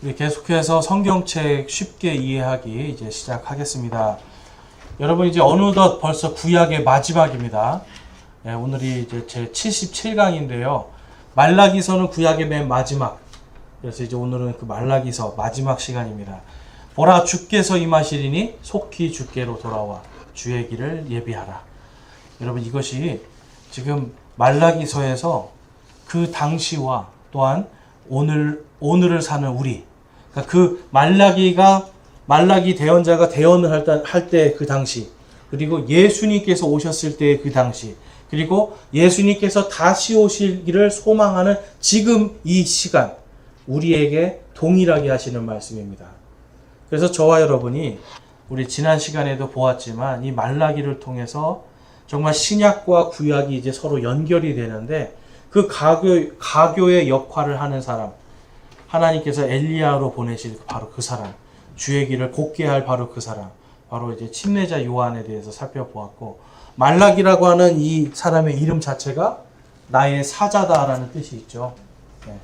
우리 계속해서 성경책 쉽게 이해하기 이제 시작하겠습니다. 여러분 이제 어느덧 벌써 구약의 마지막입니다. 네, 오늘이 이제 제 77강인데요. 말라기서는 구약의 맨 마지막. 그래서 이제 오늘은 그 말라기서 마지막 시간입니다. 보라 주께서 임하시리니 속히 주께로 돌아와 주의 길을 예비하라. 여러분 이것이 지금 말라기서에서 그 당시와 또한 오늘을 사는 우리, 그러니까 그 말라기 대언자가 대언을 할 때 그 당시, 그리고 예수님께서 오셨을 때 그 당시, 그리고 예수님께서 다시 오시기를 소망하는 지금 이 시간, 우리에게 동일하게 하시는 말씀입니다. 그래서 저와 여러분이 우리 지난 시간에도 보았지만 이 말라기를 통해서 정말 신약과 구약이 이제 서로 연결이 되는데, 그 가교의 역할을 하는 사람, 하나님께서 엘리야로 보내실 바로 그 사람, 주의 길을 곱게 할 바로 그 사람, 바로 이제 침례자 요한에 대해서 살펴보았고, 말라기라고 하는 이 사람의 이름 자체가 나의 사자다라는 뜻이 있죠. 네.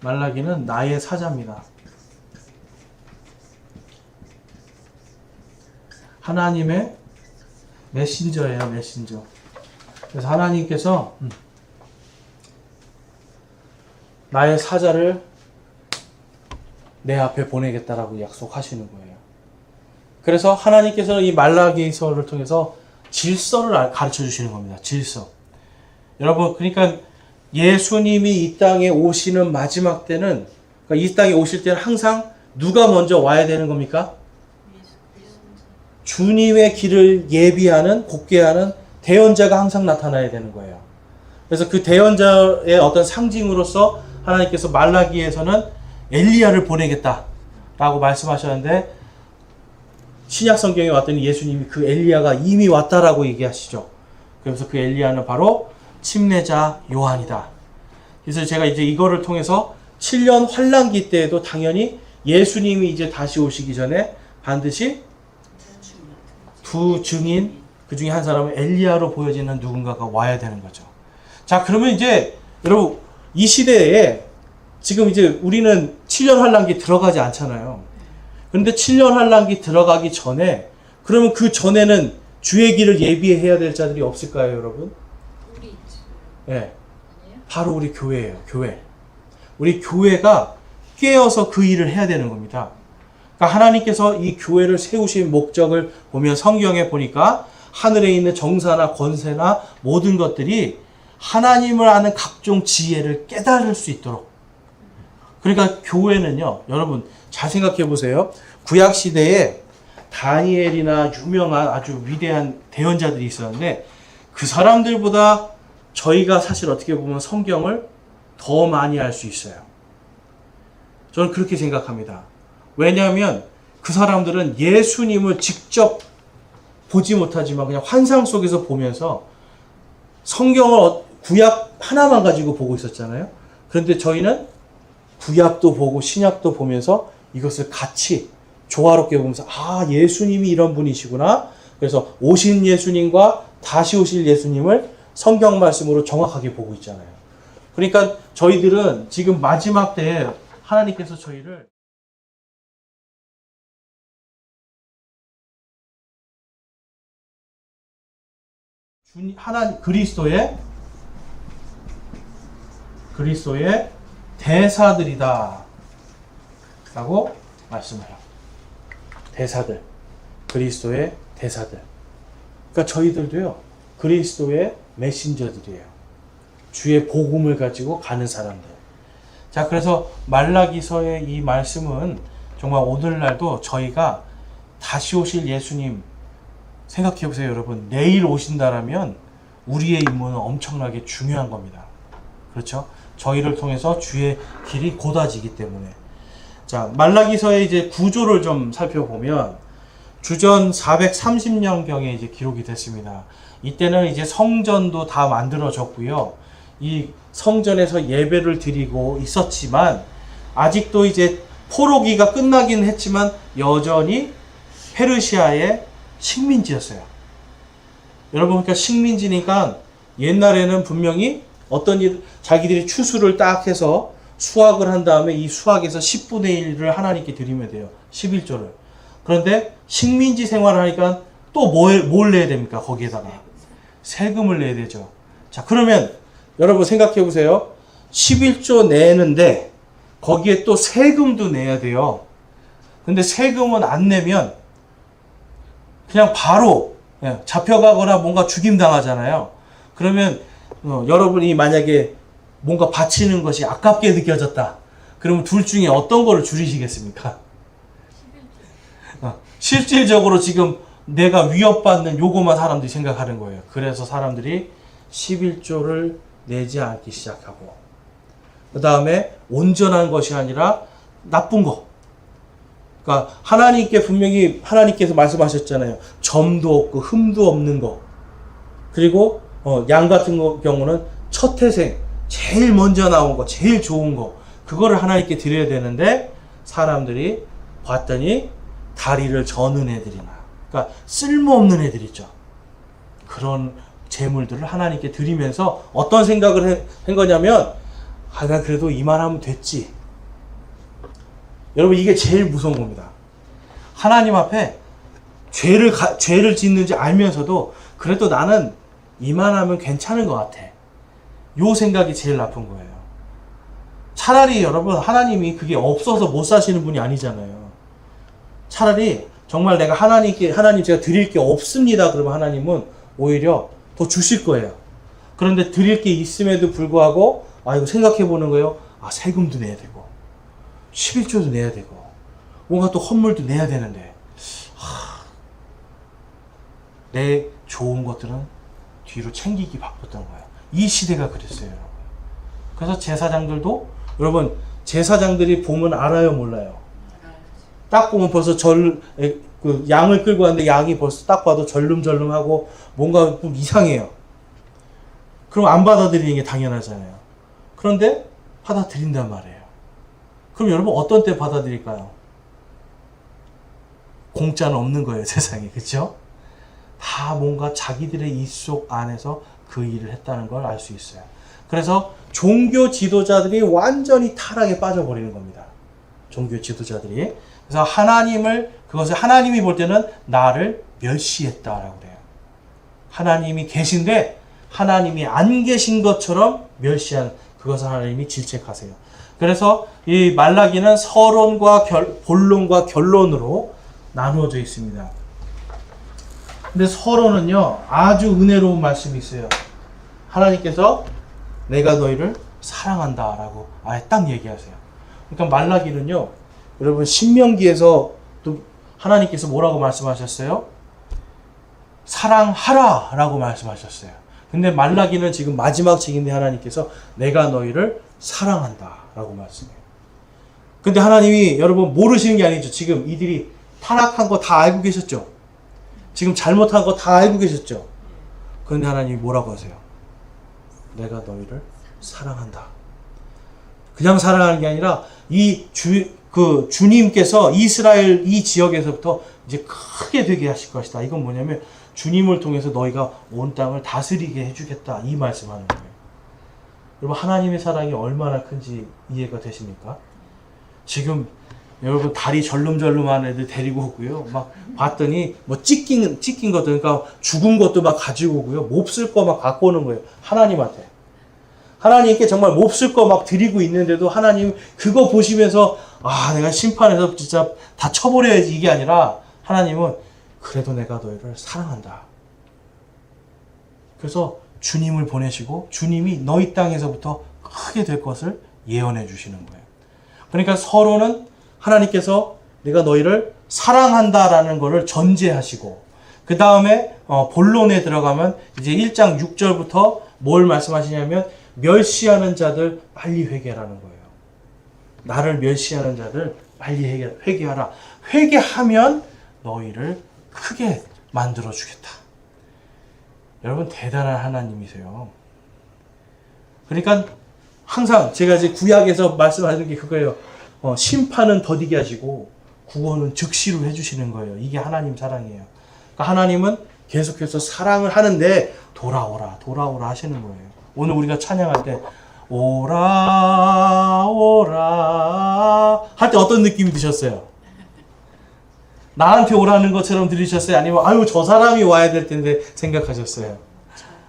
말라기는 나의 사자입니다. 하나님의 메신저예요, 메신저. 그래서 하나님께서 나의 사자를 내 앞에 보내겠다라고 약속하시는 거예요. 그래서 하나님께서는 이 말라기서를 통해서 질서를 가르쳐 주시는 겁니다. 질서. 여러분, 그러니까 예수님이 이 땅에 오시는 마지막 때는, 그러니까 이 땅에 오실 때는 항상 누가 먼저 와야 되는 겁니까? 주님의 길을 예비하는, 곱게 하는 대언자가 항상 나타나야 되는 거예요. 그래서 그 대언자의 어떤 상징으로서 하나님께서 말라기에서는 엘리야를 보내겠다라고 말씀하셨는데, 신약 성경에 왔더니 예수님이 그 엘리야가 이미 왔다라고 얘기하시죠. 그래서 그 엘리야는 바로 침례자 요한이다. 그래서 제가 이제 이거를 통해서 7년 환란기 때에도 당연히 예수님이 이제 다시 오시기 전에 반드시 두 증인, 그 중에 한 사람은 엘리야로 보여지는 누군가가 와야 되는 거죠. 자, 그러면 이제 여러분 이 시대에 지금 이제 우리는 7년 환란기 들어가지 않잖아요. 그런데 7년 환란기 들어가기 전에, 그러면 그 전에는 주의 길을 예비해야 될 자들이 없을까요, 여러분? 우리 있지. 네. 바로 우리 교회예요, 교회. 우리 교회가 깨어서 그 일을 해야 되는 겁니다. 그러니까 하나님께서 이 교회를 세우신 목적을 보면 성경에 보니까 하늘에 있는 정사나 권세나 모든 것들이 하나님을 아는 각종 지혜를 깨달을 수 있도록. 그러니까 교회는요, 여러분 잘 생각해 보세요. 구약 시대에 다니엘이나 유명한 아주 위대한 대언자들이 있었는데, 그 사람들보다 저희가 사실 어떻게 보면 성경을 더 많이 알 수 있어요. 저는 그렇게 생각합니다. 왜냐하면 그 사람들은 예수님을 직접 보지 못하지만 그냥 환상 속에서 보면서 성경을 구약 하나만 가지고 보고 있었잖아요. 그런데 저희는 구약도 보고 신약도 보면서 이것을 같이 조화롭게 보면서, 아, 예수님이 이런 분이시구나. 그래서 오신 예수님과 다시 오실 예수님을 성경 말씀으로 정확하게 보고 있잖아요. 그러니까 저희들은 지금 마지막 때에 하나님께서 저희를 하나님 그리스도의 대사들이다 라고 말씀해요. 대사들, 그리스도의 대사들. 그러니까 저희들도요, 그리스도의 메신저들이에요. 주의 복음을 가지고 가는 사람들. 자, 그래서 말라기서의 이 말씀은 정말 오늘날도 저희가 다시 오실 예수님 생각해 보세요, 여러분. 내일 오신다라면 우리의 임무는 엄청나게 중요한 겁니다. 그렇죠? 저희를 통해서 주의 길이 곧아지기 때문에. 자, 말라기서의 이제 구조를 좀 살펴보면 주전 430년경에 이제 기록이 됐습니다. 이때는 이제 성전도 다 만들어졌고요. 이 성전에서 예배를 드리고 있었지만, 아직도 이제 포로기가 끝나긴 했지만 여전히 페르시아의 식민지였어요. 여러분, 그러니까 식민지니까 옛날에는 분명히 어떤 일, 자기들이 추수를 딱 해서 수확을 한 다음에 이 수확에서 10분의 1을 하나님께 드리면 돼요. 11조를. 그런데 식민지 생활을 하니까 또 뭘 내야 됩니까? 거기에다가 세금을 내야 되죠. 자, 그러면 여러분 생각해 보세요. 11조 내는데 거기에 또 세금도 내야 돼요. 근데 세금은 안 내면 그냥 바로 잡혀가거나 뭔가 죽임당하잖아요. 그러면 여러분이 만약에 뭔가 바치는 것이 아깝게 느껴졌다. 그러면 둘 중에 어떤 거를 줄이시겠습니까? 실질적으로 지금 내가 위협받는 요거만 사람들이 생각하는 거예요. 그래서 사람들이 11조를 내지 않기 시작하고, 그 다음에 온전한 것이 아니라 나쁜 거. 그러니까 하나님께 분명히 하나님께서 말씀하셨잖아요. 점도 없고 흠도 없는 거. 그리고 양 같은 경우는 첫 태생, 제일 먼저 나온 거, 제일 좋은 거. 그거를 하나님께 드려야 되는데 사람들이 봤더니 다리를 저는 애들이나, 그러니까 쓸모없는 애들 있죠. 그런 재물들을 하나님께 드리면서 어떤 생각을 한 거냐면, 난 그래도 이만하면 됐지. 여러분, 이게 제일 무서운 겁니다. 하나님 앞에 죄를 짓는지 알면서도 그래도 나는 이만하면 괜찮은 것 같아. 요 생각이 제일 나쁜 거예요. 차라리 여러분, 하나님이 그게 없어서 못 사시는 분이 아니잖아요. 차라리 정말 내가 하나님 제가 드릴 게 없습니다. 그러면 하나님은 오히려 더 주실 거예요. 그런데 드릴 게 있음에도 불구하고, 이거 생각해 보는 거예요. 세금도 내야 되고, 11조도 내야 되고, 뭔가 또 헌물도 내야 되는데, 내 좋은 것들은 뒤로 챙기기 바빴던 거예요. 이 시대가 그랬어요, 여러분. 그래서 제사장들도, 여러분, 제사장들이 보면 알아요, 몰라요? 딱 보면 벌써 양을 끌고 왔는데 양이 벌써 딱 봐도 절름절름하고 뭔가 좀 이상해요. 그럼 안 받아들이는 게 당연하잖아요. 그런데 받아들인단 말이에요. 그럼 여러분 어떤 때 받아들일까요? 공짜는 없는 거예요, 세상에. 그렇죠? 다 뭔가 자기들의 입속 안에서 그 일을 했다는 걸 알 수 있어요. 그래서 종교 지도자들이 완전히 타락에 빠져버리는 겁니다. 종교 지도자들이. 그래서 그것을 하나님이 볼 때는 나를 멸시했다라고 그래요. 하나님이 계신데 하나님이 안 계신 것처럼 멸시한, 그것을 하나님이 질책하세요. 그래서 이 말라기는 서론과 본론과 결론으로 나누어져 있습니다. 근데 서론은요, 아주 은혜로운 말씀이 있어요. 하나님께서 내가 너희를 사랑한다라고 아예 딱 얘기하세요. 그러니까 말라기는요, 여러분 신명기에서 또 하나님께서 뭐라고 말씀하셨어요? 사랑하라 라고 말씀하셨어요. 근데 말라기는 지금 마지막 책인데 하나님께서 내가 너희를 사랑한다 라고 말씀해요. 근데 하나님이 여러분 모르시는 게 아니죠. 지금 이들이 타락한 거 다 알고 계셨죠. 지금 잘못한 거 다 알고 계셨죠. 그런데 하나님이 뭐라고 하세요? 내가 너희를 사랑한다. 그냥 사랑하는 게 아니라 주님께서 이스라엘 이 지역에서부터 이제 크게 되게 하실 것이다. 이건 뭐냐면 주님을 통해서 너희가 온 땅을 다스리게 해주겠다. 이 말씀하는 거예요. 여러분, 하나님의 사랑이 얼마나 큰지 이해가 되십니까? 지금 여러분 다리 절름절름한 애들 데리고 오고요. 막 봤더니 뭐 찢긴 것들, 그러니까 죽은 것도 막 가지고 오고요. 몹쓸 거 막 갖고 오는 거예요. 하나님한테. 하나님께 정말 몹쓸 거 막 드리고 있는데도 하나님 그거 보시면서 내가 심판해서 진짜 다 쳐버려야지, 이게 아니라 하나님은 그래도 내가 너희를 사랑한다. 그래서 주님을 보내시고 주님이 너희 땅에서부터 크게 될 것을 예언해 주시는 거예요. 그러니까 서로는 하나님께서 내가 너희를 사랑한다라는 것을 전제하시고, 그 다음에 본론에 들어가면 이제 1장 6절부터 뭘 말씀하시냐면 멸시하는 자들 빨리 회개하라는 거예요. 나를 멸시하는 자들 빨리 회개하라. 회개하면 너희를 크게 만들어 주겠다. 여러분 대단한 하나님이세요. 그러니까 항상 제가 이제 구약에서 말씀하는 게 그거예요. 심판은 더디게 하시고 구원은 즉시로 해주시는 거예요. 이게 하나님 사랑이에요. 그러니까 하나님은 계속해서 사랑을 하는데 돌아오라 하시는 거예요. 오늘 우리가 찬양할 때 오라 오라 할 때 어떤 느낌이 드셨어요? 나한테 오라는 것처럼 들으셨어요? 아니면 아유 저 사람이 와야 될 텐데 생각하셨어요?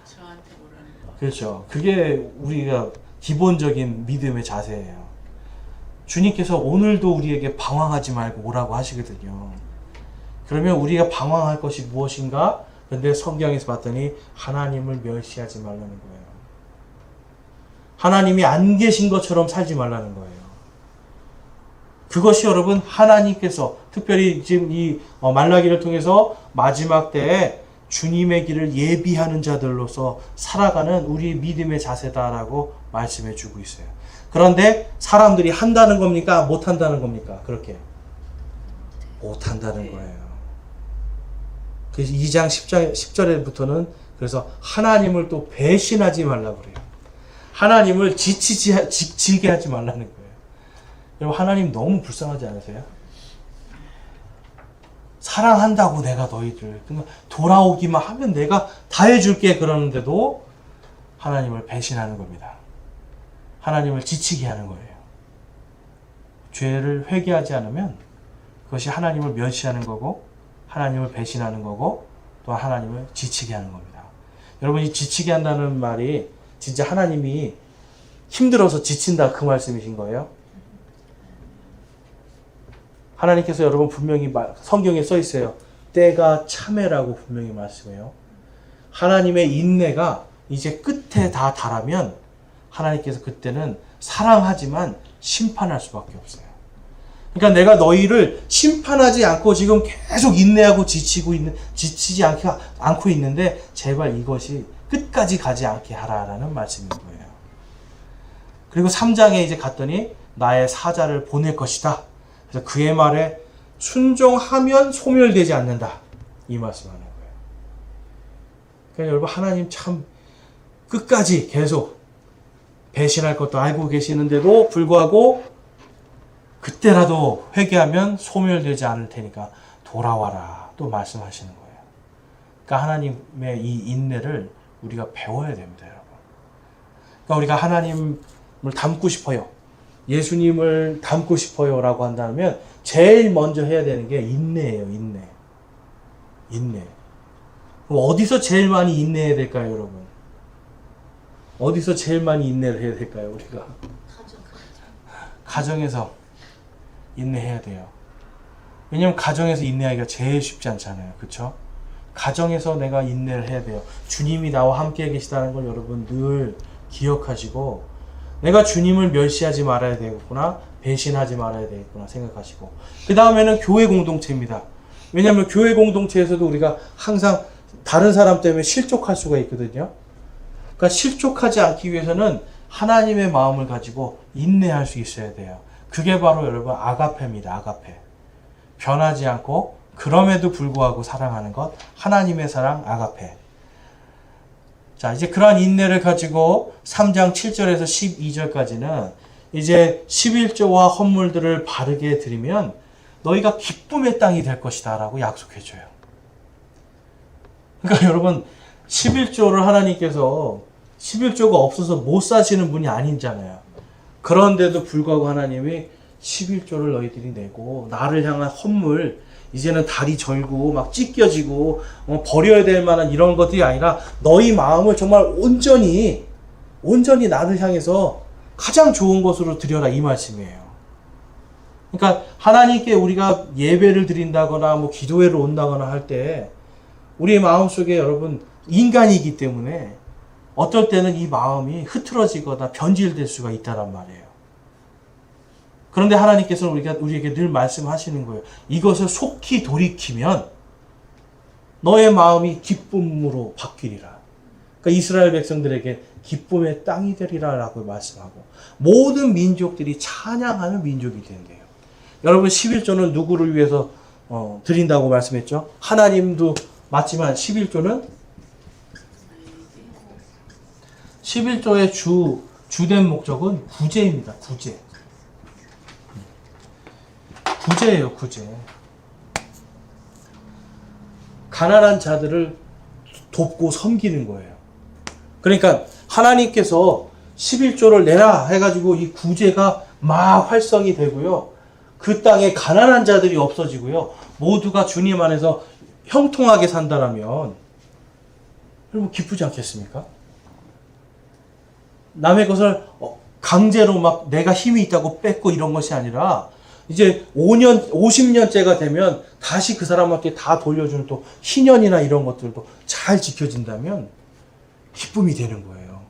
저한테 오라는 거. 그렇죠. 그게 우리가 기본적인 믿음의 자세예요. 주님께서 오늘도 우리에게 방황하지 말고 오라고 하시거든요. 그러면 우리가 방황할 것이 무엇인가? 근데 성경에서 봤더니 하나님을 멸시하지 말라는 거예요. 하나님이 안 계신 것처럼 살지 말라는 거예요. 그것이 여러분 하나님께서 특별히 지금 이 말라기를 통해서 마지막 때에 주님의 길을 예비하는 자들로서 살아가는 우리 믿음의 자세다라고 말씀해 주고 있어요. 그런데 사람들이 한다는 겁니까? 못한다는 겁니까? 그렇게 못한다는 거예요. 그래서 2장 10절에부터는 그래서 하나님을 또 배신하지 말라고 그래요. 하나님을 지치게 하지 말라는 거예요. 여러분 하나님 너무 불쌍하지 않으세요? 사랑한다고 내가 너희들 돌아오기만 하면 내가 다 해줄게 그러는데도 하나님을 배신하는 겁니다. 하나님을 지치게 하는 거예요. 죄를 회개하지 않으면 그것이 하나님을 멸시하는 거고 하나님을 배신하는 거고 또 하나님을 지치게 하는 겁니다. 여러분 이 지치게 한다는 말이 진짜 하나님이 힘들어서 지친다 그 말씀이신 거예요? 하나님께서 여러분 분명히 성경에 써 있어요. 때가 참회라고 분명히 말씀해요. 하나님의 인내가 이제 끝에 다 달하면 하나님께서 그때는 사랑하지만 심판할 수밖에 없어요. 그러니까 내가 너희를 심판하지 않고 지금 계속 인내하고 지치지 않고 있는데 제발 이것이 끝까지 가지 않게 하라라는 말씀인 거예요. 그리고 3장에 이제 갔더니 나의 사자를 보낼 것이다. 그래서 그의 말에 순종하면 소멸되지 않는다. 이 말씀하는 거예요. 그러니까 여러분 하나님 참 끝까지 계속 배신할 것도 알고 계시는데도 불구하고 그때라도 회개하면 소멸되지 않을 테니까 돌아와라 또 말씀하시는 거예요. 그러니까 하나님의 이 인내를 우리가 배워야 됩니다, 여러분. 그러니까 우리가 하나님을 닮고 싶어요. 예수님을 닮고 싶어요 라고 한다면 제일 먼저 해야 되는 게 인내예요. 인내. 그럼 어디서 제일 많이 인내해야 될까요, 여러분? 어디서 제일 많이 인내를 해야 될까요, 우리가? 가정에서 인내해야 돼요. 왜냐면 가정에서 인내하기가 제일 쉽지 않잖아요. 그렇죠? 가정에서 내가 인내를 해야 돼요. 주님이 나와 함께 계시다는 걸 여러분 늘 기억하시고 내가 주님을 멸시하지 말아야 되겠구나, 배신하지 말아야 되겠구나 생각하시고 그 다음에는 교회 공동체입니다. 왜냐하면 교회 공동체에서도 우리가 항상 다른 사람 때문에 실족할 수가 있거든요. 그러니까 실족하지 않기 위해서는 하나님의 마음을 가지고 인내할 수 있어야 돼요. 그게 바로 여러분 아가페입니다. 아가페. 변하지 않고 그럼에도 불구하고 사랑하는 것, 하나님의 사랑 아가페. 자, 이제 그러한 인내를 가지고 3장 7절에서 12절까지는 이제 11조와 헌물들을 바르게 드리면 너희가 기쁨의 땅이 될 것이다 라고 약속해 줘요. 그러니까 여러분 11조를 하나님께서 11조가 없어서 못 사시는 분이 아니잖아요. 그런데도 불구하고 하나님이 11조를 너희들이 내고 나를 향한 헌물, 이제는 다리 절고 막 찢겨지고 버려야 될 만한 이런 것들이 아니라 너희 마음을 정말 온전히 나를 향해서 가장 좋은 것으로 드려라 이 말씀이에요. 그러니까 하나님께 우리가 예배를 드린다거나 뭐 기도회를 온다거나 할 때 우리의 마음속에 여러분 인간이기 때문에 어떨 때는 이 마음이 흐트러지거나 변질될 수가 있다란 말이에요. 그런데 하나님께서는 우리에게 늘 말씀하시는 거예요. 이것을 속히 돌이키면 너의 마음이 기쁨으로 바뀌리라. 그러니까 이스라엘 백성들에게 기쁨의 땅이 되리라 라고 말씀하고 모든 민족들이 찬양하는 민족이 된대요. 여러분 11조는 누구를 위해서 드린다고 말씀했죠? 하나님도 맞지만 11조의 주된 목적은 구제입니다. 구제예요, 구제. 가난한 자들을 돕고 섬기는 거예요. 그러니까 하나님께서 11조를 내라 해가지고 이 구제가 막 활성이 되고요. 그 땅에 가난한 자들이 없어지고요. 모두가 주님 안에서 형통하게 산다라면 여러분 기쁘지 않겠습니까? 남의 것을 강제로 막 내가 힘이 있다고 뺏고 이런 것이 아니라 이제 5년, 50년째가 되면 다시 그 사람한테 다 돌려주는 또 희년이나 이런 것들도 잘 지켜진다면 기쁨이 되는 거예요.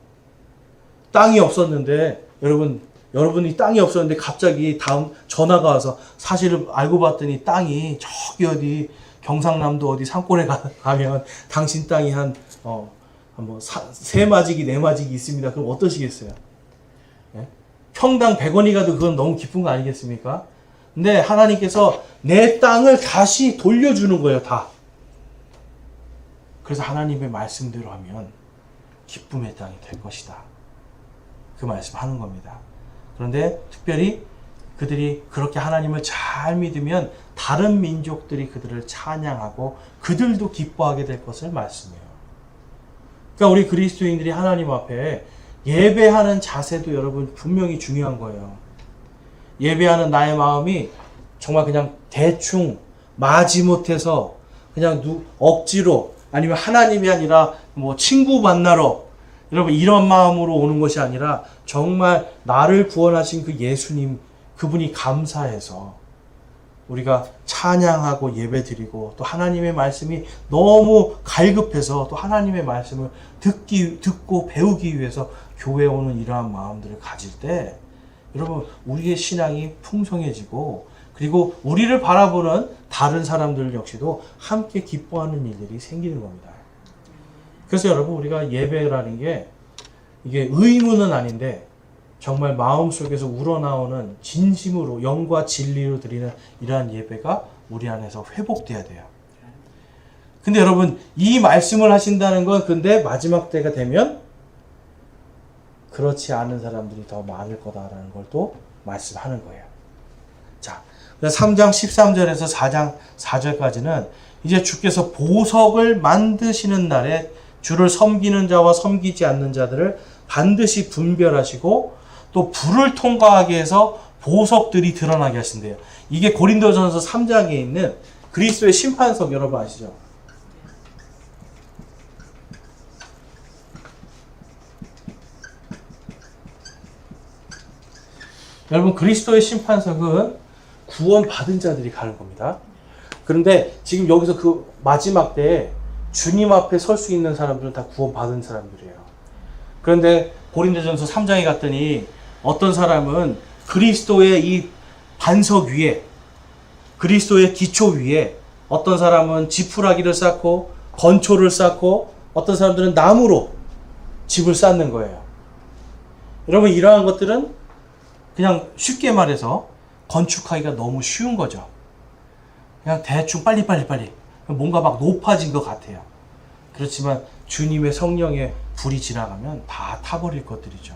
땅이 없었는데 여러분이 땅이 없었는데 갑자기 다음 전화가 와서 사실을 알고 봤더니 땅이 저기 어디 경상남도 어디 산골에 가면 당신 땅이 세 마지기 네 마지기 있습니다. 그럼 어떠시겠어요? 예? 평당 100원이 가도 그건 너무 기쁜 거 아니겠습니까? 근데 하나님께서 내 땅을 다시 돌려주는 거예요, 다. 그래서 하나님의 말씀대로 하면 기쁨의 땅이 될 것이다. 그 말씀 하는 겁니다. 그런데 특별히 그들이 그렇게 하나님을 잘 믿으면 다른 민족들이 그들을 찬양하고 그들도 기뻐하게 될 것을 말씀해요. 그러니까 우리 그리스도인들이 하나님 앞에 예배하는 자세도 여러분 분명히 중요한 거예요. 예배하는 나의 마음이 정말 그냥 대충 마지못해서 그냥 억지로 아니면 하나님이 아니라 뭐 친구 만나러 여러분 이런 마음으로 오는 것이 아니라 정말 나를 구원하신 그 예수님 그분이 감사해서 우리가 찬양하고 예배드리고 또 하나님의 말씀이 너무 갈급해서 또 하나님의 말씀을 듣고 배우기 위해서 교회에 오는 이러한 마음들을 가질 때 여러분 우리의 신앙이 풍성해지고 그리고 우리를 바라보는 다른 사람들 역시도 함께 기뻐하는 일들이 생기는 겁니다. 그래서 여러분 우리가 예배라는 게 이게 의무는 아닌데 정말 마음속에서 우러나오는 진심으로 영과 진리로 드리는 이러한 예배가 우리 안에서 회복돼야 돼요. 근데 여러분 이 말씀을 하신다는 건 근데 마지막 때가 되면 그렇지 않은 사람들이 더 많을 거다라는 걸 또 말씀하는 거예요. 자, 3장 13절에서 4장 4절까지는 이제 주께서 보석을 만드시는 날에 주를 섬기는 자와 섬기지 않는 자들을 반드시 분별하시고 또 불을 통과하게 해서 보석들이 드러나게 하신대요. 이게 고린도전서 3장에 있는 그리스도의 심판석 여러분 아시죠? 여러분 그리스도의 심판석은 구원받은 자들이 가는 겁니다. 그런데 지금 여기서 그 마지막 때에 주님 앞에 설 수 있는 사람들은 다 구원받은 사람들이에요. 그런데 고린도전서 3장에 갔더니 어떤 사람은 그리스도의 이 반석 위에 그리스도의 기초 위에 어떤 사람은 지푸라기를 쌓고 건초를 쌓고 어떤 사람들은 나무로 집을 쌓는 거예요. 여러분 이러한 것들은 그냥 쉽게 말해서 건축하기가 너무 쉬운 거죠. 그냥 대충 빨리 뭔가 막 높아진 것 같아요. 그렇지만 주님의 성령의 불이 지나가면 다 타버릴 것들이죠.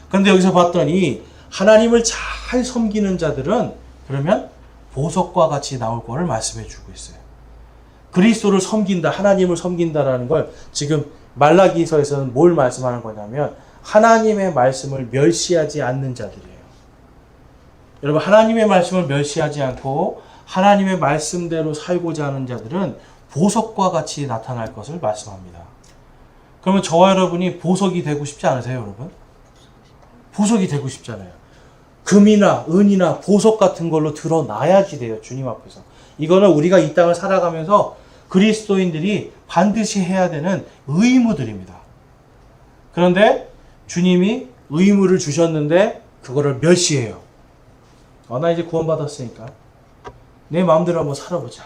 그런데 여기서 봤더니 하나님을 잘 섬기는 자들은 그러면 보석과 같이 나올 거를 말씀해 주고 있어요. 그리스도를 섬긴다, 하나님을 섬긴다라는 걸 지금 말라기서에서는 뭘 말씀하는 거냐면 하나님의 말씀을 멸시하지 않는 자들이에요. 여러분 하나님의 말씀을 멸시하지 않고 하나님의 말씀대로 살고자 하는 자들은 보석과 같이 나타날 것을 말씀합니다. 그러면 저와 여러분이 보석이 되고 싶지 않으세요, 여러분? 보석이 되고 싶잖아요. 금이나 은이나 보석 같은 걸로 드러나야지 돼요, 주님 앞에서. 이거는 우리가 이 땅을 살아가면서 그리스도인들이 반드시 해야 되는 의무들입니다. 그런데 주님이 의무를 주셨는데 그거를 멸시해요. 나 이제 구원받았으니까 내 마음대로 한번 살아보자.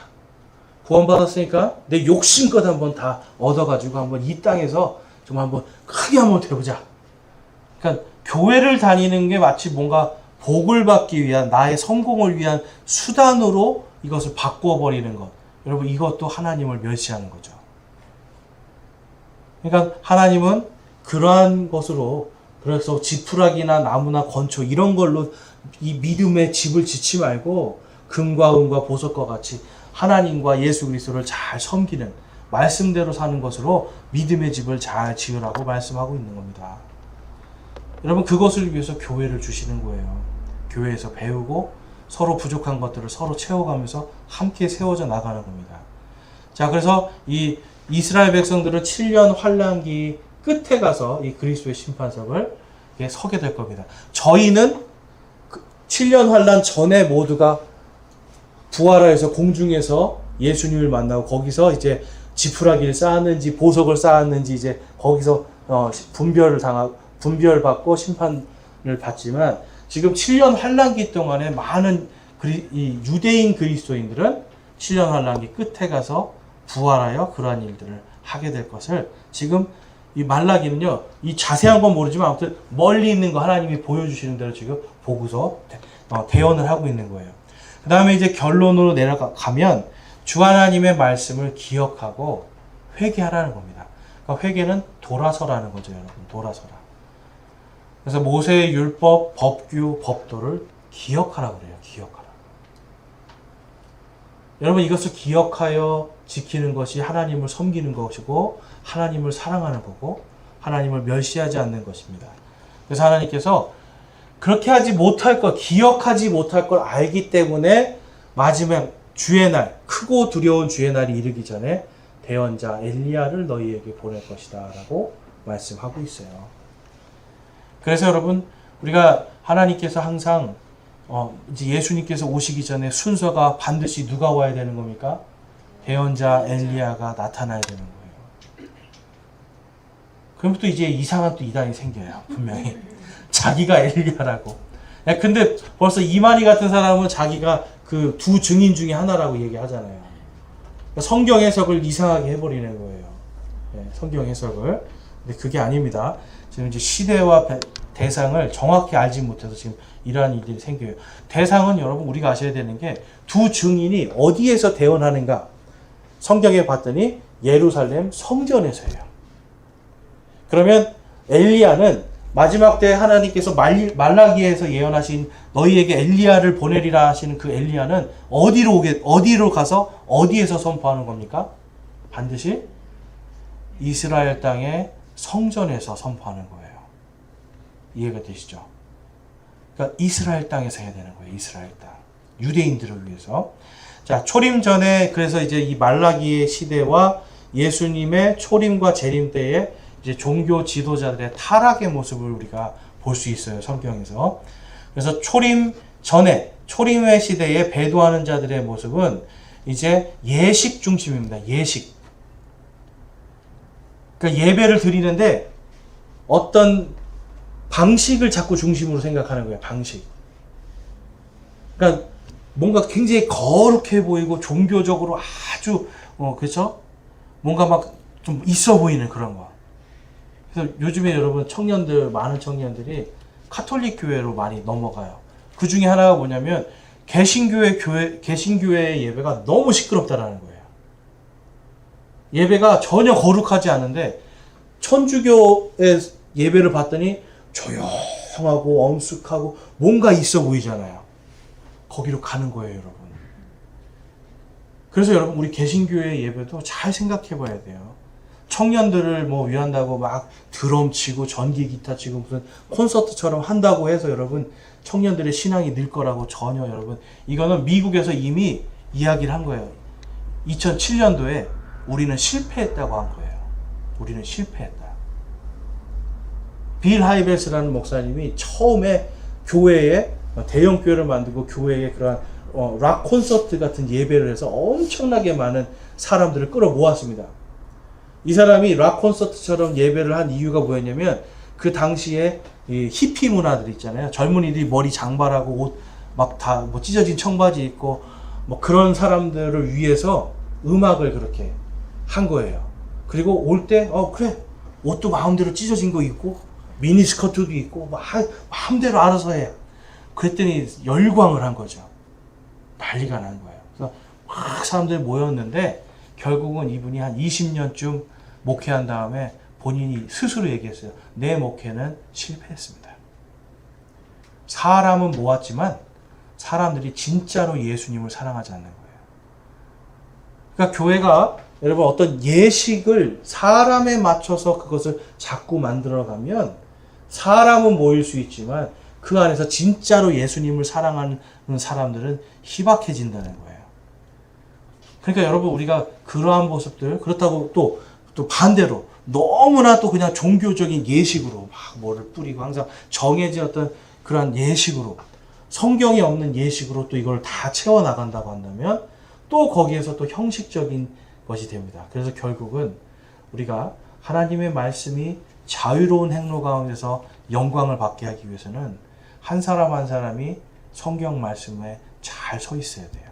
구원받았으니까 내 욕심껏 한번 다 얻어가지고 한번 이 땅에서 좀 한번 크게 한번 되보자. 그러니까 교회를 다니는 게 마치 뭔가 복을 받기 위한 나의 성공을 위한 수단으로 이것을 바꾸어 버리는 것. 여러분 이것도 하나님을 멸시하는 거죠. 그러니까 하나님은 그러한 것으로 그래서 지푸라기나 나무나 건초 이런 걸로 이 믿음의 집을 짓지 말고 금과 은과 보석과 같이 하나님과 예수 그리스도를 잘 섬기는 말씀대로 사는 것으로 믿음의 집을 잘 지으라고 말씀하고 있는 겁니다. 여러분, 그것을 위해서 교회를 주시는 거예요. 교회에서 배우고 서로 부족한 것들을 서로 채워가면서 함께 세워져 나가는 겁니다. 자, 그래서 이 이스라엘 백성들은 7년 환란기 끝에 가서 이 그리스도의 심판석을 서게 될 겁니다. 저희는 7년 환란 전에 모두가 부활하여서 공중에서 예수님을 만나고 거기서 이제 지푸라기를 쌓았는지 보석을 쌓았는지 이제 거기서 분별받고 심판을 받지만, 지금 7년 환란기 동안에 많은 이 유대인 그리스도인들은 7년 환란기 끝에 가서 부활하여 그러한 일들을 하게 될 것을 지금 이 말라기는요, 이 자세한 건 모르지만 아무튼 멀리 있는 거 하나님이 보여주시는 대로 지금 보고서 대언을 하고 있는 거예요. 그 다음에 이제 결론으로 내려가면 주 하나님의 말씀을 기억하고 회개하라는 겁니다. 그러니까 회개는 돌아서라는 거죠, 여러분. 돌아서라. 그래서 모세의 율법, 법규, 법도를 기억하라 그래요. 기억하라. 여러분, 이것을 기억하여 지키는 것이 하나님을 섬기는 것이고 하나님을 사랑하는 거고 하나님을 멸시하지 않는 것입니다. 그래서 하나님께서 그렇게 하지 못할 것, 기억하지 못할 걸 알기 때문에 마지막 주의 날, 크고 두려운 주의 날이 이르기 전에 대언자 엘리야를 너희에게 보낼 것이다 라고 말씀하고 있어요. 그래서 여러분, 우리가 하나님께서 항상 이제 예수님께서 오시기 전에 순서가 반드시 누가 와야 되는 겁니까? 대언자 엘리야가 나타나야 되는 거예요. 그럼 또 이제 이상한 또 이단이 생겨요. 분명히. 자기가 엘리야라고. 근데 벌써 이만희 같은 사람은 자기가 그 두 증인 중에 하나라고 얘기하잖아요. 성경 해석을 이상하게 해버리는 거예요. 성경 해석을. 근데 그게 아닙니다. 지금 이제 시대와 대상을 정확히 알지 못해서 지금 이러한 일들이 생겨요. 대상은 여러분 우리가 아셔야 되는 게 두 증인이 어디에서 대언하는가? 성경에 봤더니 예루살렘 성전에서예요. 그러면 엘리야는 마지막 때 하나님께서 말라기에서 예언하신 너희에게 엘리야를 보내리라 하시는 그 엘리야는 어디로 가서 어디에서 선포하는 겁니까? 반드시 이스라엘 땅의 성전에서 선포하는 거예요. 이해가 되시죠? 그러니까 이스라엘 땅에서 해야 되는 거예요. 이스라엘 땅. 유대인들을 위해서. 자, 초림 전에 그래서 이제 이 말라기의 시대와 예수님의 초림과 재림 때에 이제 종교 지도자들의 타락의 모습을 우리가 볼 수 있어요. 성경에서. 그래서 초림 전에, 초림의 시대에 배도하는 자들의 모습은 이제 예식 중심입니다. 예식. 그러니까 예배를 드리는데 어떤 방식을 자꾸 중심으로 생각하는 거예요. 방식. 그러니까 뭔가 굉장히 거룩해 보이고 종교적으로 아주 그렇죠? 뭔가 막 좀 있어 보이는 그런 거. 그래서 요즘에 여러분 많은 청년들이 카톨릭 교회로 많이 넘어가요. 그 중에 하나가 뭐냐면 개신교회의 예배가 너무 시끄럽다라는 거예요. 예배가 전혀 거룩하지 않은데 천주교의 예배를 봤더니 조용하고 엄숙하고 뭔가 있어 보이잖아요. 거기로 가는 거예요, 여러분. 그래서 여러분 우리 개신교회 예배도 잘 생각해 봐야 돼요. 청년들을 위한다고 막 드럼 치고 전기 기타 치고 무슨 콘서트처럼 한다고 해서 여러분 청년들의 신앙이 늘 거라고 전혀 여러분, 이거는 미국에서 이미 이야기를 한 거예요. 2007년도에 우리는 실패했다고 한 거예요. 우리는 실패했다. 빌 하이베스라는 목사님이 처음에 교회에 대형 교회를 만들고 교회에 그러한 락 콘서트 같은 예배를 해서 엄청나게 많은 사람들을 끌어 모았습니다. 이 사람이 락 콘서트처럼 예배를 한 이유가 뭐였냐면 그 당시에 이 히피 문화들 있잖아요. 젊은이들이 머리 장발하고 옷 막 다 찢어진 청바지 입고 그런 사람들을 위해서 음악을 그렇게 한 거예요. 그리고 올 때 그래 옷도 마음대로 찢어진 거 입고 미니스커트도 입고 마음대로 알아서 해. 그랬더니 열광을 한 거죠. 난리가 난 거예요. 그래서 막 사람들이 모였는데 결국은 이분이 한 20년쯤 목회한 다음에 본인이 스스로 얘기했어요. 내 목회는 실패했습니다. 사람은 모았지만 사람들이 진짜로 예수님을 사랑하지 않는 거예요. 그러니까 교회가 여러분 어떤 예식을 사람에 맞춰서 그것을 자꾸 만들어가면 사람은 모일 수 있지만 그 안에서 진짜로 예수님을 사랑하는 사람들은 희박해진다는 거예요. 그러니까 여러분 우리가 그러한 모습들 그렇다고 또 반대로 너무나 또 그냥 종교적인 예식으로 막 뭐를 뿌리고 항상 정해진 어떤 그러한 예식으로 성경이 없는 예식으로 또 이걸 다 채워나간다고 한다면 또 거기에서 또 형식적인 것이 됩니다. 그래서 결국은 우리가 하나님의 말씀이 자유로운 행로 가운데서 영광을 받게 하기 위해서는 한 사람 한 사람이 성경 말씀에 잘 서 있어야 돼요.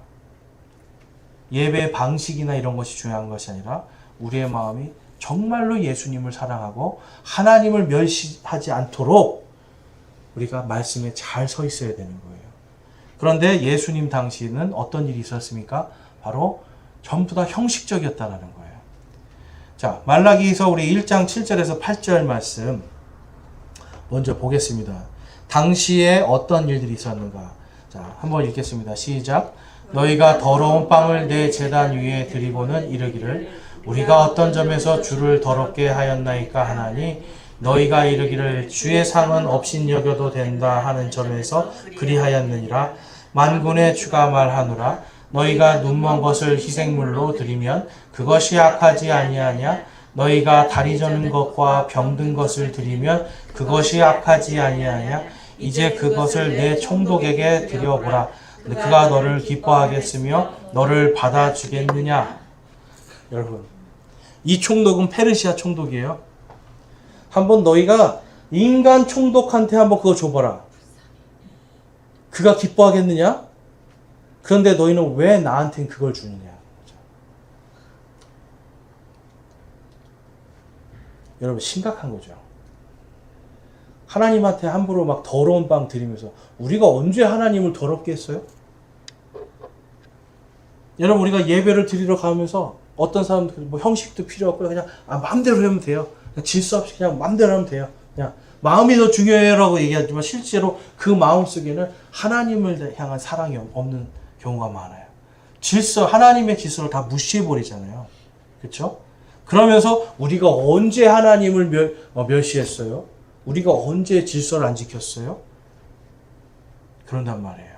예배 방식이나 이런 것이 중요한 것이 아니라 우리의 마음이 정말로 예수님을 사랑하고 하나님을 멸시하지 않도록 우리가 말씀에 잘 서 있어야 되는 거예요. 그런데 예수님 당시에는 어떤 일이 있었습니까? 바로 전부 다 형식적이었다는 거예요. 자, 말라기서 우리 1장 7절에서 8절 말씀 먼저 보겠습니다. 당시에 어떤 일들이 있었는가? 자, 한번 읽겠습니다. 시작. 너희가 더러운 빵을 내 제단 위에 드리고는 이르기를 우리가 어떤 점에서 주를 더럽게 하였나이까 하나니 너희가 이르기를 주의 상은 없인 여겨도 된다 하는 점에서 그리하였느니라. 만군의 주가 말하노라. 너희가 눈먼 것을 희생물로 드리면 그것이 악하지 아니하냐? 너희가 다리 저는 것과 병든 것을 드리면 그것이 악하지 아니하냐? 이제 그것을 내 총독에게 드려보라. 그가 너를 기뻐하겠으며 너를 받아주겠느냐? 여러분, 이 총독은 페르시아 총독이에요. 한번 너희가 인간 총독한테 한번 그거 줘봐라. 그가 기뻐하겠느냐? 그런데 너희는 왜 나한테는 그걸 주느냐? 여러분 심각한 거죠. 하나님한테 함부로 막 더러운 빵 드리면서 우리가 언제 하나님을 더럽게 했어요? 여러분 우리가 예배를 드리러 가면서 어떤 사람들 뭐 형식도 필요 없고 그냥 마음대로 하면 돼요. 질서 없이 그냥 마음대로 하면 돼요. 그냥 마음이 더 중요해라고 얘기하지만 실제로 그 마음 속에는 하나님을 향한 사랑이 없는 경우가 많아요. 질서, 하나님의 질서를 다 무시해버리잖아요. 그렇죠? 그러면서 우리가 언제 하나님을 멸시했어요? 우리가 언제 질서를 안 지켰어요? 그런단 말이에요.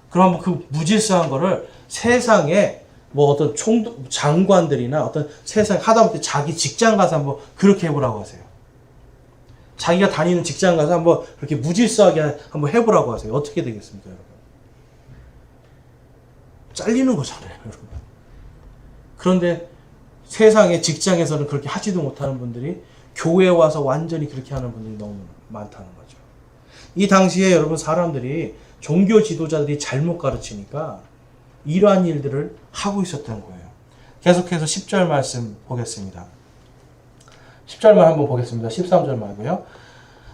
그럼 그 무질서한 거를 세상에 뭐 어떤 장관들이나 어떤 세상 하다못해 자기 직장 가서 한번 그렇게 해보라고 하세요. 자기가 다니는 직장 가서 한번 그렇게 무질서하게 한번 해보라고 하세요. 어떻게 되겠습니까, 여러분? 잘리는 거잖아요, 여러분. 그런데 세상의 직장에서는 그렇게 하지도 못하는 분들이 교회에 와서 완전히 그렇게 하는 분들이 너무 많다는 거죠. 이 당시에 여러분 사람들이 종교 지도자들이 잘못 가르치니까 이러한 일들을 하고 있었던 거예요. 계속해서 10절 말씀 보겠습니다. 10절만 한번 보겠습니다. 13절 말고요.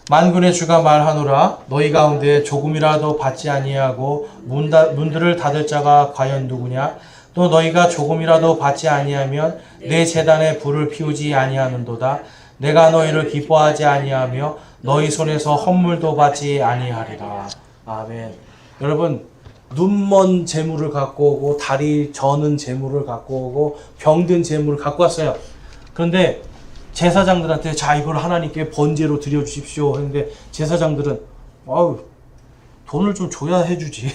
만군의 주가 말하노라. 너희 가운데 조금이라도 받지 아니하고 문들을 닫을 자가 과연 누구냐? 또 너희가 조금이라도 받지 아니하면 내 제단에 불을 피우지 아니하는도다. 내가 너희를 기뻐하지 아니하며 너희 손에서 헌물도 받지 아니하리라. 아멘. 여러분 눈먼 재물을 갖고 오고 다리 저는 재물을 갖고 오고 병든 재물을 갖고 왔어요. 그런데 제사장들한테 자 이걸 하나님께 번제로 드려주십시오 했는데 제사장들은 돈을 좀 줘야 해주지.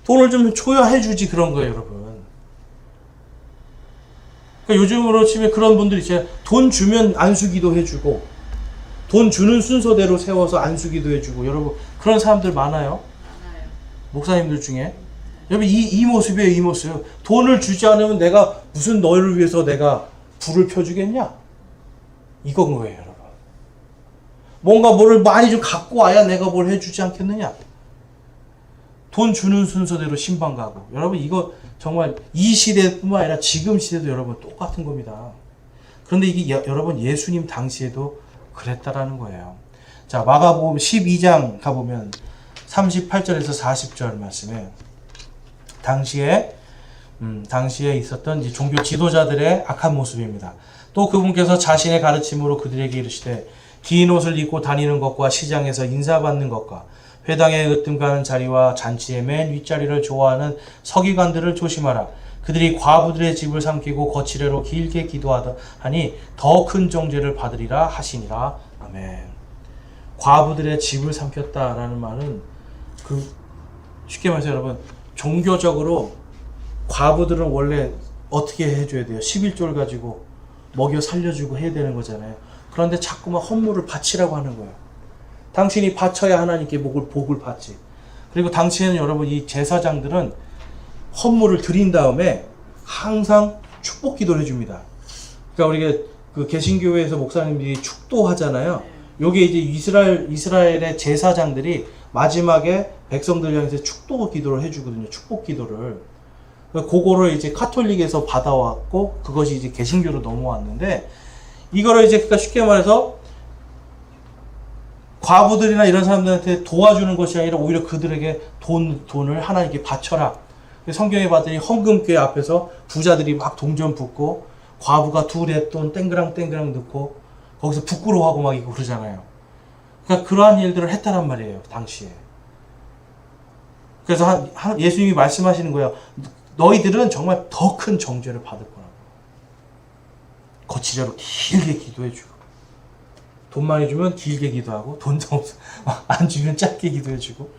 돈을 좀 줘야 해주지 그런 거예요, 여러분. 그러니까 요즘으로 치면 그런 분들이 있어요. 돈 주면 안수기도 해주고 돈 주는 순서대로 세워서 안수기도 해주고 여러분 그런 사람들 많아요. 목사님들 중에. 여러분 이 모습이에요, 이 모습. 돈을 주지 않으면 내가 무슨 너희를 위해서 내가 불을 펴주겠냐? 이건 거예요, 여러분. 뭔가 뭐를 많이 좀 갖고 와야 내가 뭘 해주지 않겠느냐? 돈 주는 순서대로 신방 가고. 여러분 이거 정말 이 시대뿐만 아니라 지금 시대도 여러분 똑같은 겁니다. 그런데 이게 여러분 예수님 당시에도 그랬다라는 거예요. 자, 마가복음 12장 가보면 38절에서 40절 말씀에 당시에 있었던 이제 종교 지도자들의 악한 모습입니다. 또 그분께서 자신의 가르침으로 그들에게 이르시되 긴 옷을 입고 다니는 것과 시장에서 인사받는 것과 회당에 으뜸가는 자리와 잔치의 맨 윗자리를 좋아하는 서기관들을 조심하라. 그들이 과부들의 집을 삼키고 거칠애로 길게 기도하니 더 큰 정죄를 받으리라 하시니라. 아멘. 과부들의 집을 삼켰다라는 말은 쉽게 말해서 여러분, 종교적으로 과부들은 원래 어떻게 해줘야 돼요? 11조를 가지고 먹여 살려주고 해야 되는 거잖아요. 그런데 자꾸만 헌물을 바치라고 하는 거예요. 당신이 바쳐야 하나님께 복을 받지. 그리고 당시에는 여러분, 이 제사장들은 헌물을 드린 다음에 항상 축복 기도를 해줍니다. 그러니까 우리가 그 개신교회에서 목사님들이 축도하잖아요. 요게 이제 이스라엘의 제사장들이 마지막에 백성들 향해서 축도 기도를 해주거든요. 축복 기도를. 그거를 이제 카톨릭에서 받아왔고, 그것이 이제 개신교로 넘어왔는데, 이거를 이제 그러니까 쉽게 말해서 과부들이나 이런 사람들한테 도와주는 것이 아니라 오히려 그들에게 돈을 하나님께 바쳐라. 성경에 봤더니 헌금궤 앞에서 부자들이 막 동전 붓고, 과부가 두 랩돈 땡그랑 넣고 거기서 부끄러워하고 막 이거 그러잖아요. 그러니까 그러한 일들을 했다란 말이에요, 당시에. 그래서 예수님이 말씀하시는 거예요. 너희들은 정말 더 큰 정죄를 받을 거라고. 거칠애로 길게 기도해주고, 돈 많이 주면 길게 기도하고, 돈도 없어 안 주면 짧게 기도해주고.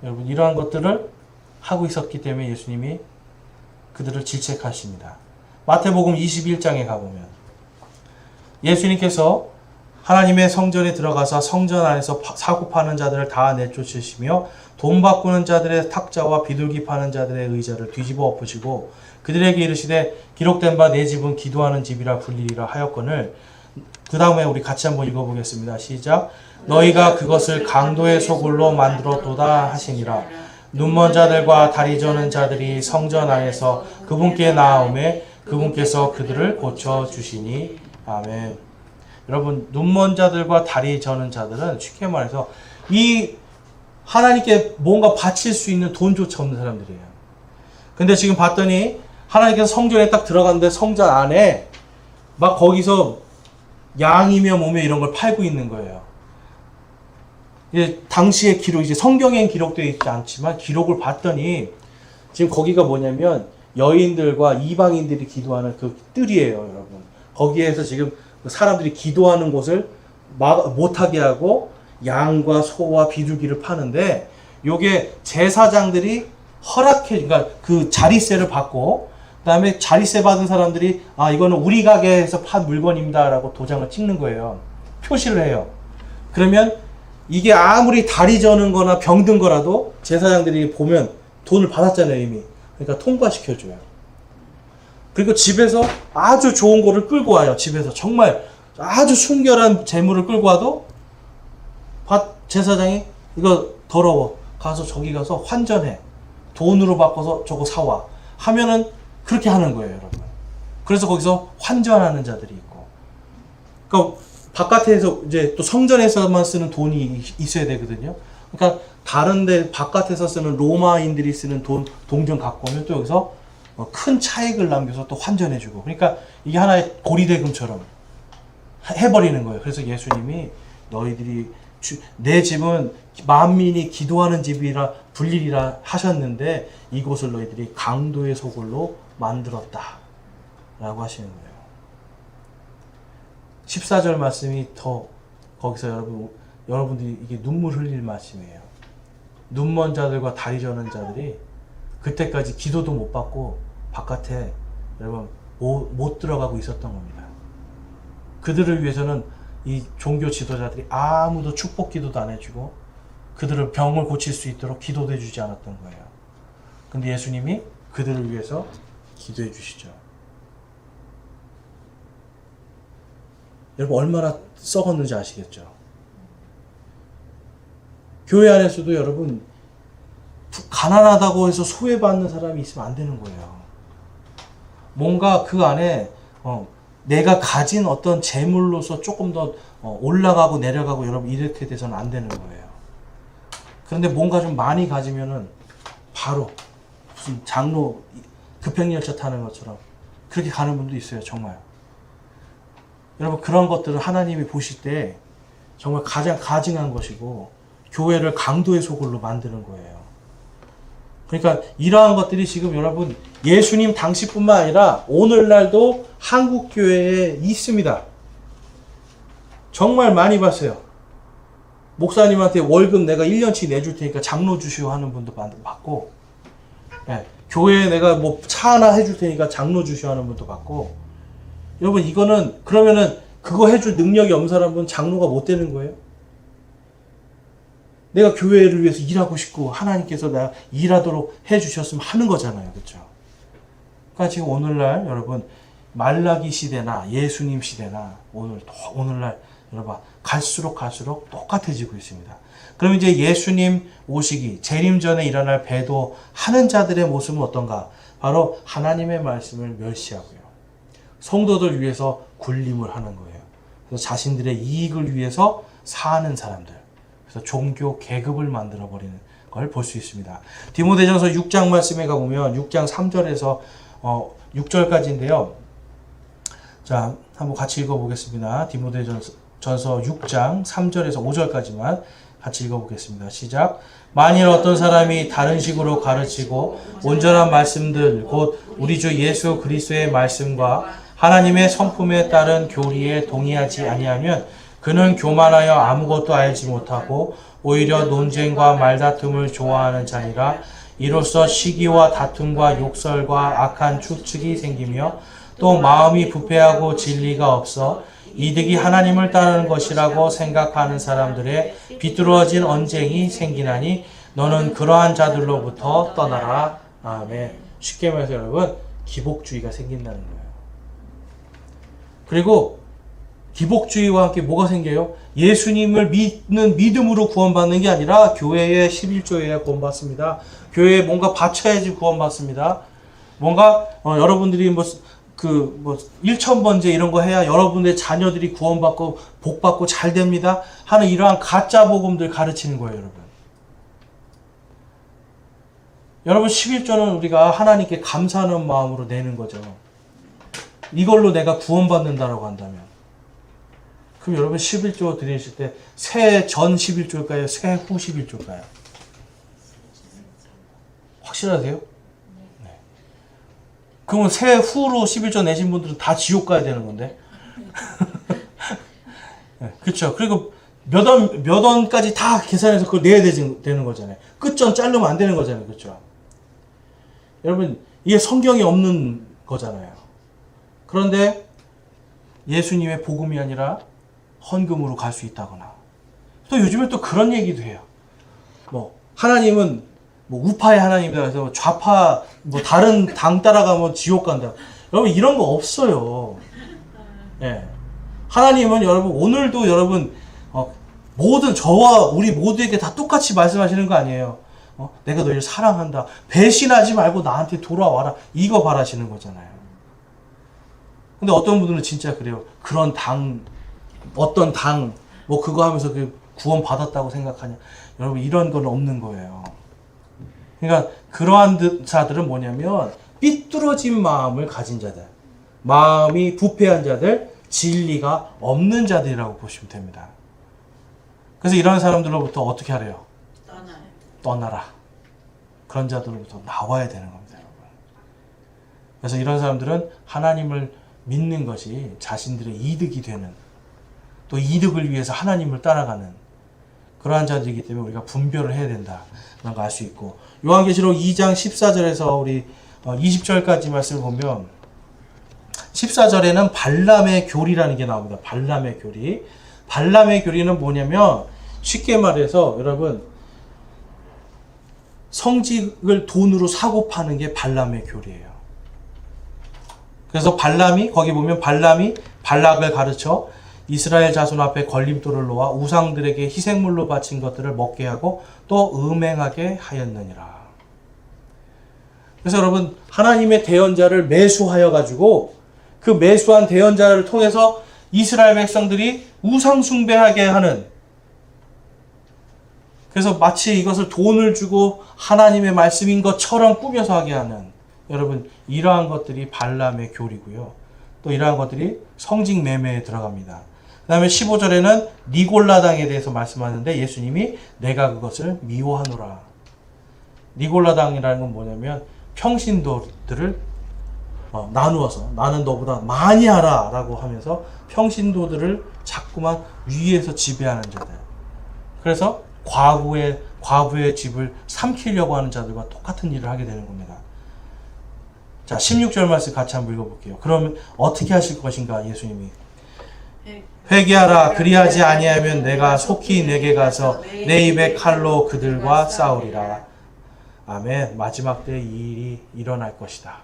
여러분, 이러한 것들을 하고 있었기 때문에 예수님이 그들을 질책하십니다. 마태복음 21장에 가보면 예수님께서 하나님의 성전에 들어가서 성전 안에서 사고 파는 자들을 다 내쫓으시며 돈 바꾸는 자들의 탁자와 비둘기 파는 자들의 의자를 뒤집어 엎으시고 그들에게 이르시되 기록된 바 내 집은 기도하는 집이라 불리리라 하였거늘. 그 다음에 우리 같이 한번 읽어보겠습니다. 시작. 너희가 그것을 강도의 소굴로 만들어 도다 하시니라. 눈먼 자들과 다리 저는 자들이 성전 안에서 그분께 나아오매 그분께서 그들을 고쳐주시니. 아멘. 여러분, 눈먼 자들과 다리 저는 자들은 쉽게 말해서 이 하나님께 뭔가 바칠 수 있는 돈조차 없는 사람들이에요. 근데 지금 봤더니 하나님께서 성전에 딱 들어갔는데 성전 안에 막 거기서 양이며 몸에 이런 걸 팔고 있는 거예요. 이제 당시의 기록, 이제 성경엔 기록되어 있지 않지만 기록을 봤더니 지금 거기가 뭐냐면 여인들과 이방인들이 기도하는 그 뜰이에요, 여러분. 거기에서 지금 사람들이 기도하는 곳을 못하게 하고 양과 소와 비둘기를 파는데, 요게 제사장들이 그러니까 그 자리세를 받고, 그 다음에 자리세 받은 사람들이 이거는 우리 가게에서 판 물건입니다라고 도장을 찍는 거예요. 표시를 해요. 그러면 이게 아무리 다리 저는 거나 병든 거라도 제사장들이 보면 돈을 받았잖아요, 이미. 그러니까 통과시켜줘요. 그리고 집에서 아주 좋은 거를 끌고 와요. 집에서 정말 아주 순결한 재물을 끌고 와도 제사장이 이거 더러워, 가서 저기 가서 환전해, 돈으로 바꿔서 저거 사와 하면은 그렇게 하는 거예요, 여러분. 그래서 거기서 환전하는 자들이 있고, 그러니까 바깥에서 이제 또 성전에서만 쓰는 돈이 있어야 되거든요. 그러니까 다른데 바깥에서 쓰는 로마인들이 쓰는 동전 갖고 오면 또 여기서 큰 차익을 남겨서 또 환전해주고, 그러니까 이게 하나의 고리대금처럼 해버리는 거예요. 그래서 예수님이 너희들이 내 집은 만민이 기도하는 집이라 불리리라 하셨는데 이곳을 너희들이 강도의 소굴로 만들었다 라고 하시는 거예요. 14절 말씀이 더 거기서 여러분들이 이게 눈물 흘릴 말씀이에요. 눈먼 자들과 다리 저는 자들이 그때까지 기도도 못 받고 바깥에 여러분 못 들어가고 있었던 겁니다. 그들을 위해서는 이 종교 지도자들이 아무도 축복 기도도 안 해주고 그들을 병을 고칠 수 있도록 기도도 해주지 않았던 거예요. 근데 예수님이 그들을 위해서 기도해 주시죠. 여러분, 얼마나 썩었는지 아시겠죠? 교회 안에서도 여러분, 가난하다고 해서 소외받는 사람이 있으면 안 되는 거예요. 뭔가 그 안에 내가 가진 어떤 재물로서 조금 더 올라가고 내려가고 여러분 이렇게 돼서는 안 되는 거예요. 그런데 뭔가 좀 많이 가지면은 바로 무슨 장로 급행열차 타는 것처럼 그렇게 가는 분도 있어요, 정말. 여러분, 그런 것들을 하나님이 보실 때 정말 가장 가증한 것이고 교회를 강도의 소굴로 만드는 거예요. 그러니까 이러한 것들이 지금 여러분 예수님 당시뿐만 아니라 오늘날도 한국 교회에 있습니다. 정말 많이 봤어요. 목사님한테 월급 내가 1년치 내줄 테니까 장로 주시오 하는 분도 받고, 예, 교회에 내가 뭐 차 하나 해줄 테니까 장로 주시오 하는 분도 받고. 여러분 이거는 그러면은 그거 해줄 능력이 없는 사람은 장로가 못 되는 거예요? 내가 교회를 위해서 일하고 싶고 하나님께서 나 일하도록 해주셨으면 하는 거잖아요. 그렇죠? 그러니까 지금 오늘날 여러분 말라기 시대나 예수님 시대나 오늘날 여러분 갈수록 똑같아지고 있습니다. 그럼 이제 예수님 오시기 재림 전에 일어날 배도하는 자들의 모습은 어떤가? 바로 하나님의 말씀을 멸시하고요. 성도들 위해서 굴림을 하는 거예요. 그래서 자신들의 이익을 위해서 사는 사람들. 그래서 종교 계급을 만들어 버리는 걸 볼 수 있습니다. 디모데전서 6장 말씀에 가보면 6장 3절에서 6절까지인데요. 자, 한번 같이 읽어보겠습니다. 디모데전서 6장 3절에서 5절까지만 같이 읽어보겠습니다. 시작. 만일 어떤 사람이 다른 식으로 가르치고 온전한 말씀들 곧 우리 주 예수 그리스도의 말씀과 하나님의 성품에 따른 교리에 동의하지 아니하면 그는 교만하여 아무것도 알지 못하고 오히려 논쟁과 말다툼을 좋아하는 자니라. 이로써 시기와 다툼과 욕설과 악한 추측이 생기며 또 마음이 부패하고 진리가 없어 이득이 하나님을 따르는 것이라고 생각하는 사람들의 비뚤어진 언쟁이 생기나니 너는 그러한 자들로부터 떠나라. 아멘. 쉽게 말해서 여러분 기복주의가 생긴다는 거예요. 그리고 기복주의와 함께 뭐가 생겨요? 예수님을 믿는 믿음으로 구원받는 게 아니라 교회의 11조에 구원받습니다. 교회에 뭔가 바쳐야지 구원받습니다. 뭔가 여러분들이 뭐 1,000번째 이런 거 해야 여러분의 자녀들이 구원받고 복받고 잘 됩니다 하는 이러한 가짜 복음들 가르치는 거예요. 여러분 11조는 우리가 하나님께 감사하는 마음으로 내는 거죠. 이걸로 내가 구원받는다라고 한다면. 그럼 여러분 11조 드리실 때 새해 전 11조일까요? 새해 후 11조일까요? 확실하세요? 네. 그러면 새해 후로 11조 내신 분들은 다 지옥 가야 되는 건데. 네, 그렇죠. 그리고 몇 원까지 다 계산해서 그걸 내야 되는 거잖아요. 끝전 자르면 안 되는 거잖아요. 그렇죠? 여러분 이게 성경이 없는 거잖아요. 그런데 예수님의 복음이 아니라 헌금으로 갈 수 있다거나 또 요즘에 또 그런 얘기도 해요. 뭐 하나님은 뭐 우파의 하나님이다 해서 좌파 뭐 다른 당 따라가면 지옥 간다. 여러분 이런 거 없어요. 예. 하나님은 여러분 오늘도 여러분 모든 저와 우리 모두에게 다 똑같이 말씀하시는 거 아니에요. 내가 너희를 사랑한다. 배신하지 말고 나한테 돌아와라. 이거 바라시는 거잖아요. 근데 어떤 분들은 진짜 그래요. 그런 어떤 당, 뭐 그거 하면서 구원 받았다고 생각하냐. 여러분, 이런 건 없는 거예요. 그러니까 그러한 자들은 뭐냐면, 삐뚤어진 마음을 가진 자들, 마음이 부패한 자들, 진리가 없는 자들이라고 보시면 됩니다. 그래서 이런 사람들로부터 어떻게 하래요? 떠나라. 그런 자들로부터 나와야 되는 겁니다, 여러분. 그래서 이런 사람들은 하나님을 믿는 것이 자신들의 이득이 되는, 또 이득을 위해서 하나님을 따라가는 그러한 자들이기 때문에 우리가 분별을 해야 된다는 걸 알 수 있고, 요한계시록 2장 14절에서 우리 20절까지 말씀을 보면 14절에는 발람의 교리라는 게 나옵니다. 발람의 교리. 발람의 교리는 뭐냐면 쉽게 말해서 여러분 성직을 돈으로 사고 파는 게 발람의 교리예요. 그래서 발람이 거기 보면 발람이 발락을 가르쳐 이스라엘 자손 앞에 걸림돌을 놓아 우상들에게 희생물로 바친 것들을 먹게 하고 또 음행하게 하였느니라. 그래서 여러분 하나님의 대언자를 매수하여 가지고 그 매수한 대언자를 통해서 이스라엘 백성들이 우상 숭배하게 하는, 그래서 마치 이것을 돈을 주고 하나님의 말씀인 것처럼 꾸며서 하게 하는, 여러분 이러한 것들이 발람의 교리고요. 또 이러한 것들이 성직 매매에 들어갑니다. 그 다음에 15절에는 니골라당에 대해서 말씀하는데 예수님이 내가 그것을 미워하노라. 니골라당이라는 건 뭐냐면 평신도들을 나누어서 나는 너보다 많이 하라 라고 하면서 평신도들을 자꾸만 위에서 지배하는 자들. 그래서 과부의 집을 삼키려고 하는 자들과 똑같은 일을 하게 되는 겁니다. 자, 16절 말씀 같이 한번 읽어볼게요. 그러면 어떻게 하실 것인가 예수님이. 회개하라. 그리하지 아니하면 내가 속히 내게 가서 내 입에 칼로 그들과 싸우리라. 아멘. 마지막 때 이 일이 일어날 것이다.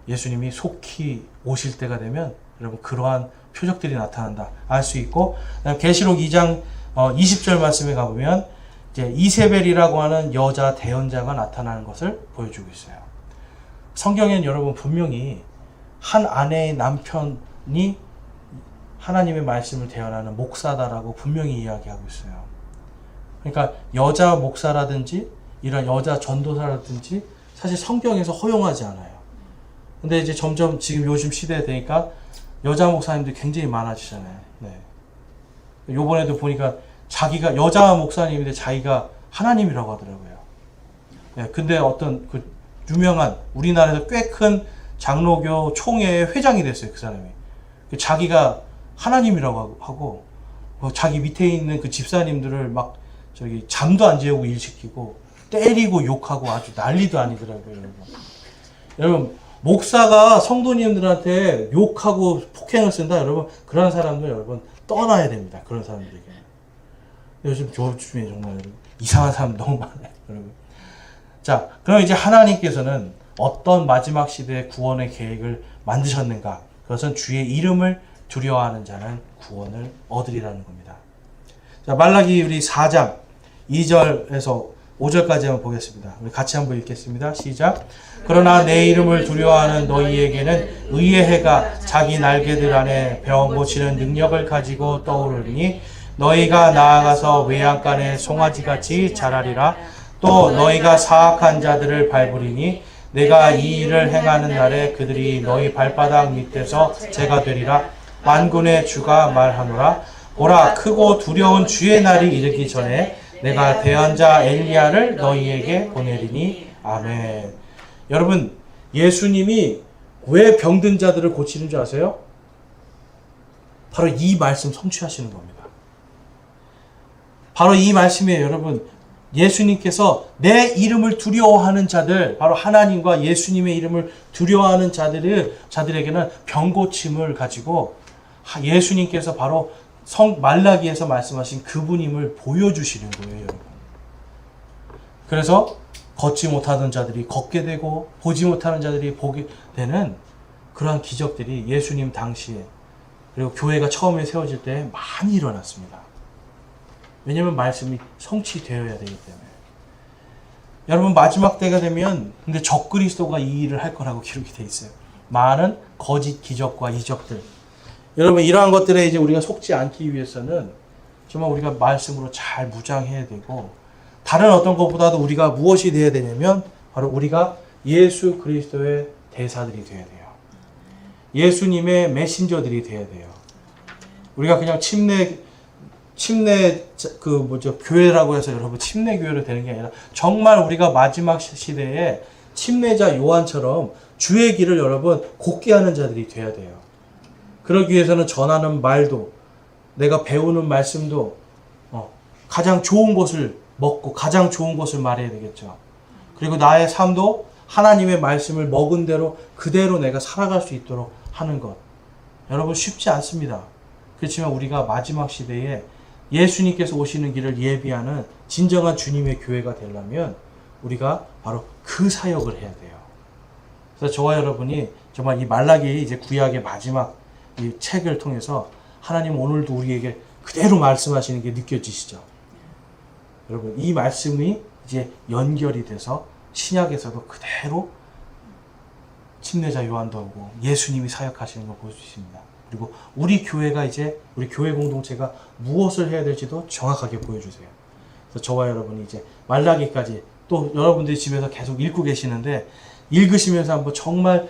예수님이 속히 오실 때가 되면 여러분 그러한 표적들이 나타난다 알 수 있고, 그다음 계시록 2장 20절 말씀에 가보면 이제 이세벨이라고 하는 여자 대언자가 나타나는 것을 보여주고 있어요. 성경에는 여러분 분명히 한 아내의 남편이 하나님의 말씀을 대언하는 목사다라고 분명히 이야기하고 있어요. 그러니까 여자 목사라든지 이런 여자 전도사라든지 사실 성경에서 허용하지 않아요. 근데 이제 점점 지금 요즘 시대에 되니까 여자 목사님들이 굉장히 많아지잖아요. 네. 요번에도 보니까 자기가 여자 목사님인데 자기가 하나님이라고 하더라고요. 네. 근데 어떤 그 유명한 우리나라에서 꽤 큰 장로교 총회의 회장이 됐어요. 그 사람이. 자기가 하나님이라고 하고 자기 밑에 있는 그 집사님들을 막 저기 잠도 안 재우고 일 시키고 때리고 욕하고 아주 난리도 아니더라고요. 여러분 목사가 성도님들한테 욕하고 폭행을 쓴다. 여러분 그런 사람들 여러분 떠나야 됩니다. 그런 사람들에게. 요즘 조주에 정말 여러분, 이상한 사람 너무 많아요. 여러분. 자, 그럼 이제 하나님께서는 어떤 마지막 시대의 구원의 계획을 만드셨는가? 그것은 주의 이름을 두려워하는 자는 구원을 얻으리라는 겁니다. 자, 말라기 우리 4장 2절에서 5절까지 한번 보겠습니다. 우리 같이 한번 읽겠습니다. 시작. 그러나 내 이름을 두려워하는 너희에게는 의의 해가 자기 날개들 안에 병 고치는 능력을 가지고 떠오르니 너희가 나아가서 외양간에 송아지같이 자라리라. 또 너희가 사악한 자들을 밟으리니 내가 이 일을 행하는 날에 그들이 너희 발바닥 밑에서 재가 되리라. 만군의 주가 말하노라. 보라, 크고 두려운 주의 날이 이르기 전에 내가 대언자 엘리야를 너희에게 보내리니. 아멘. 여러분, 예수님이 왜 병든 자들을 고치는 줄 아세요? 바로 이 말씀 성취하시는 겁니다. 바로 이 말씀이에요. 여러분, 예수님께서 내 이름을 두려워하는 자들, 바로 하나님과 예수님의 이름을 두려워하는 자들에게는 병고침을 가지고 예수님께서 바로 말라기에서 말씀하신 그분임을 보여주시는 거예요, 여러분. 그래서 걷지 못하던 자들이 걷게 되고 보지 못하는 자들이 보게 되는 그러한 기적들이 예수님 당시에 그리고 교회가 처음에 세워질 때 많이 일어났습니다. 왜냐하면 말씀이 성취되어야 되기 때문에. 여러분 마지막 때가 되면 근데 적그리스도가 이 일을 할 거라고 기록이 되어 있어요. 많은 거짓 기적과 이적들. 여러분 이러한 것들에 이제 우리가 속지 않기 위해서는 정말 우리가 말씀으로 잘 무장해야 되고, 다른 어떤 것보다도 우리가 무엇이 되어야 되냐면 바로 우리가 예수 그리스도의 대사들이 되어야 돼요. 예수님의 메신저들이 되어야 돼요. 우리가 그냥 침례 교회라고 해서 여러분 침례 교회로 되는 게 아니라 정말 우리가 마지막 시대에 침례자 요한처럼 주의 길을 여러분 곧게 하는 자들이 돼야 돼요. 그러기 위해서는 전하는 말도, 내가 배우는 말씀도 가장 좋은 것을 먹고 가장 좋은 것을 말해야 되겠죠. 그리고 나의 삶도 하나님의 말씀을 먹은 대로 그대로 내가 살아갈 수 있도록 하는 것. 여러분 쉽지 않습니다. 그렇지만 우리가 마지막 시대에 예수님께서 오시는 길을 예비하는 진정한 주님의 교회가 되려면 우리가 바로 그 사역을 해야 돼요. 그래서 저와 여러분이 정말 이 말라기 이제 구약의 마지막 이 책을 통해서 하나님 오늘도 우리에게 그대로 말씀하시는 게 느껴지시죠? 여러분 이 말씀이 이제 연결이 돼서 신약에서도 그대로 침례자 요한도 오고 예수님이 사역하시는 걸 볼 수 있습니다. 그리고 우리 교회가 이제 우리 교회 공동체가 무엇을 해야 될지도 정확하게 보여주세요. 그래서 저와 여러분이 이제 말라기까지 또 여러분들이 집에서 계속 읽고 계시는데 읽으시면서 한번 정말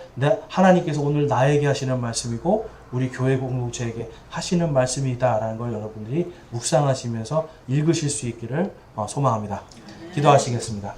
하나님께서 오늘 나에게 하시는 말씀이고 우리 교회 공동체에게 하시는 말씀이다라는 걸 여러분들이 묵상하시면서 읽으실 수 있기를 소망합니다. 기도하시겠습니다.